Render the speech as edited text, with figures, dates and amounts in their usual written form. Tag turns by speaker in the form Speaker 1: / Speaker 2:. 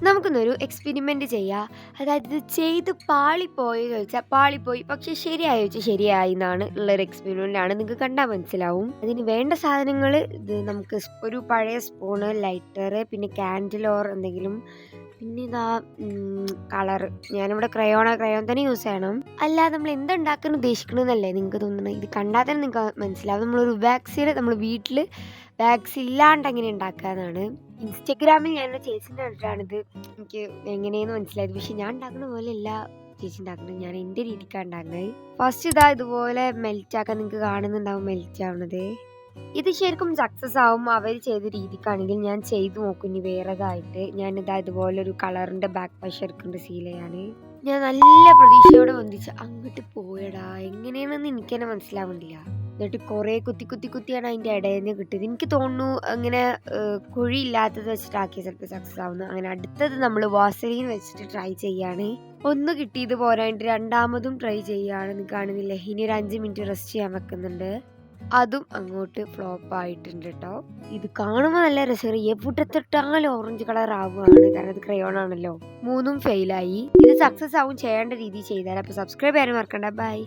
Speaker 1: നമുക്കിന്നൊരു എക്സ്പെരിമെൻറ്റ് ചെയ്യാം. അതായത് ഇത് ചെയ്ത് പാളിപ്പോയോന്ന് ചോദിച്ചാൽ പാളിപ്പോയി. പക്ഷേ ശരിയായോ ചോദിച്ചാൽ ശരിയായി എന്നാണ് ഉള്ളൊരു എക്സ്പെരിമെൻ്റാണ്. നിങ്ങൾക്ക് കണ്ടാൽ മനസ്സിലാവും. അതിന് വേണ്ട സാധനങ്ങൾ ഇത് നമുക്ക് ഒരു പഴയ സ്പൂണ്, ലൈറ്റർ, പിന്നെ കാൻഡിൽ ഓർ എന്തെങ്കിലും, പിന്നെ ഇതാ കളറ്. ഞാനിവിടെ ക്രയോൺ തന്നെ യൂസ് ചെയ്യണം. അല്ലാതെ നമ്മൾ എന്തുണ്ടാക്കാൻ ഉദ്ദേശിക്കണമെന്നല്ലേ നിങ്ങൾക്ക് തോന്നുന്നത്. ഇത് കണ്ടാൽ തന്നെ നിങ്ങൾക്ക് മനസ്സിലാവും. നമ്മളൊരു വാക്സിൽ നമ്മൾ വീട്ടിൽ വാക്സ് ഇല്ലാണ്ട് എങ്ങനെ ഉണ്ടാക്കാന്നാണ്. ഇൻസ്റ്റഗ്രാമിൽ ഞാൻ എൻ്റെ ചേച്ചീൻ്റെ കണ്ടിട്ടാണിത് എനിക്ക് എങ്ങനെയെന്ന് മനസ്സിലായത്. പക്ഷെ ഞാൻ ഉണ്ടാക്കുന്ന പോലെ അല്ല ചേച്ചി ഉണ്ടാക്കുന്നത്. ഞാൻ എൻ്റെ രീതിക്കാണ് ഉണ്ടാക്കുന്നത്. ഫസ്റ്റ് ഇതാ ഇതുപോലെ മെൽറ്റ് ആക്കാൻ നിങ്ങൾക്ക് കാണുന്നുണ്ടാവും മെൽറ്റ് ആവുന്നത്. ഇത് ശരിക്കും സക്സസ് ആവും അവർ ചെയ്ത രീതിക്കാണെങ്കിൽ. ഞാൻ ചെയ്തു നോക്കും ഇനി വേറെതായിട്ട്. ഞാനിതാ ഇതുപോലൊരു കളറിൻ്റെ ബാക്ക് വശം എടുക്കുന്നുണ്ട് സീൽ ചെയ്യാൻ. ഞാൻ നല്ല പ്രതീക്ഷയോടെ വന്നിച്ച് അങ്ങോട്ട് പോയടാ. എങ്ങനെയാണെന്ന് എനിക്ക് തന്നെ മനസ്സിലാവുന്നില്ല. എന്നിട്ട് കുറേ കുത്തിയാണ് അതിൻ്റെ ഇടയിൽ നിന്ന് കിട്ടിയത്. എനിക്ക് തോന്നുന്നു അങ്ങനെ കുഴിയില്ലാത്തത് വെച്ചിട്ടാക്കിയ ചിലപ്പോൾ സക്സസ് ആവുന്നു. അങ്ങനെ അടുത്തത് നമ്മൾ വാസലിൻ വെച്ചിട്ട് ട്രൈ ചെയ്യാണ്. ഒന്ന് കിട്ടിയത് പോരായിട്ട് രണ്ടാമതും ട്രൈ ചെയ്യാണ്. നിങ്ങൾ കാണുന്നില്ലേ, ഇനി ഒരു 5 മിനിറ്റ് റെസ്റ്റ് ചെയ്യാൻ വെക്കുന്നുണ്ട്. അതും അങ്ങോട്ട് ഫ്ലോപ്പ് ആയിട്ടുണ്ട് കേട്ടോ. ഇത് കാണുമ്പോൾ നല്ല രസമാണ്. എവിടെ തൊട്ടാലും ഓറഞ്ച് കളർ ആവുകയാണ്, കാരണം ഇത് ക്രയോൺ ആണല്ലോ. 3ഉം ഫെയിലായി. ഇത് സക്സസ് ആവും ചെയ്യേണ്ട രീതി ചെയ്താൽ. അപ്പോൾ സബ്സ്ക്രൈബ് ചെയ്യാൻ മറക്കണ്ട. ബൈ.